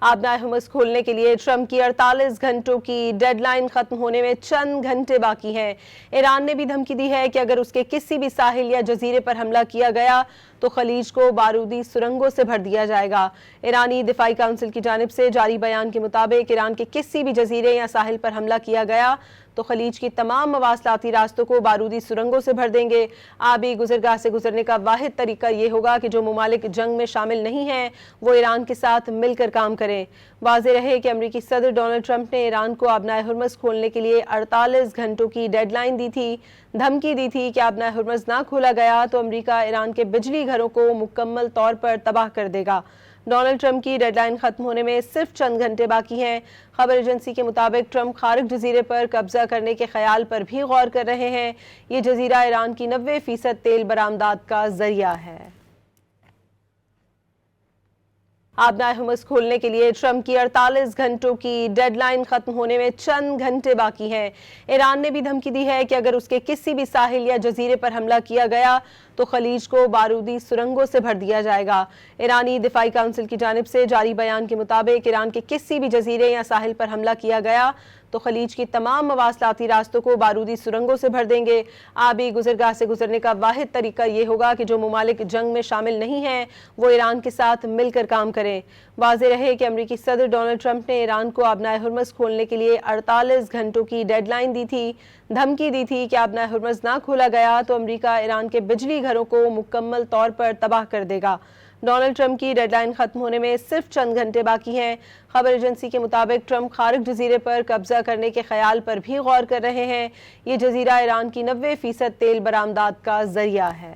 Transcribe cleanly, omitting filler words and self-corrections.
आबनाए Hormuz खोलने के लिए ट्रंप की 48 घंटों की डेडलाइन खत्म होने में चंद घंटे बाकी हैं। ईरान ने भी धमकी दी है कि अगर उसके किसी भी साहिल या जजीरे पर हमला किया गया तो खलीज को बारूदी सुरंगों से भर दिया जाएगा। ईरानी दिफाई काउंसिल की जानिब से जारी बयान के मुताबिक ईरान के किसी भी जजीरे या साहिल पर हमला किया गया तो खलीज की तमाम मवासलाती रास्तों को बारूदी सुरंगों से भर देंगे। आबी गुजरगाह से गुजरने का वाहिद तरीका ये होगा कि जो ममालिक जंग में शामिल नहीं हैं वो ईरान के साथ मिलकर काम करें। वाज़ेह रहे कि अमरीकी सदर डोनाल्ड ट्रंप ने ईरान को आबनाए हुर्मुज़ खोलने के लिए 48 घंटों की डेडलाइन दी थी। धमकी दी थी कि आबनाए हुर्मुज़ ना खोला गया तो अमरीका ईरान के बिजली घरों को मुकम्मल तौर पर तबाह कर देगा। डोनाल्ड ट्रंप की डेडलाइन खत्म होने में सिर्फ चंद घंटे बाकी हैं। खबर एजेंसी के मुताबिक ट्रंप खारिक जजीरे पर कब्जा करने के ख्याल पर भी गौर कर रहे हैं। ये जजीरा ईरान की 90% तेल बरामदात का जरिया है। आबनाए हुर्मुज़ खोलने के लिए ट्रंप की 48 घंटों की डेडलाइन खत्म होने में चंद घंटे बाकी हैं। ईरान ने भी धमकी दी है कि अगर उसके किसी भी साहिल या जजीरे पर हमला किया गया तो खलीज को बारूदी सुरंगों से भर दिया जाएगा। ईरानी दिफाई काउंसिल की जानिब से जारी बयान के मुताबिक ईरान के किसी भी जजीरे या साहिल पर हमला किया गया तो खलीज की तमाम मवासलाती रास्तों को बारूदी सुरंगों से भर देंगे। आबी गुजरगाह से गुजरने का वाहिद तरीका ये होगा कि जो ममालिक जंग में शामिल नहीं हैं वो ईरान के साथ मिलकर काम करें। वाज़ेह रहे कि अमरीकी सदर डोनाल्ड ट्रंप ने ईरान को आबनाए हुर्मुज़ खोलने के लिए 48 घंटों की डेडलाइन दी थी। धमकी दी थी कि आबनाए हुर्मुज़ ना खोला गया तो अमरीका ईरान के बिजली घरों को मुकम्मल तौर पर तबाह कर देगा। डोनाल्ड ट्रंप की डेडलाइन खत्म होने में सिर्फ चंद घंटे बाकी हैं। खबर एजेंसी के मुताबिक ट्रंप खारिक जजीरे पर कब्जा करने के ख्याल पर भी गौर कर रहे हैं। ये जजीरा ईरान की 90% तेल बरामदात का जरिया है।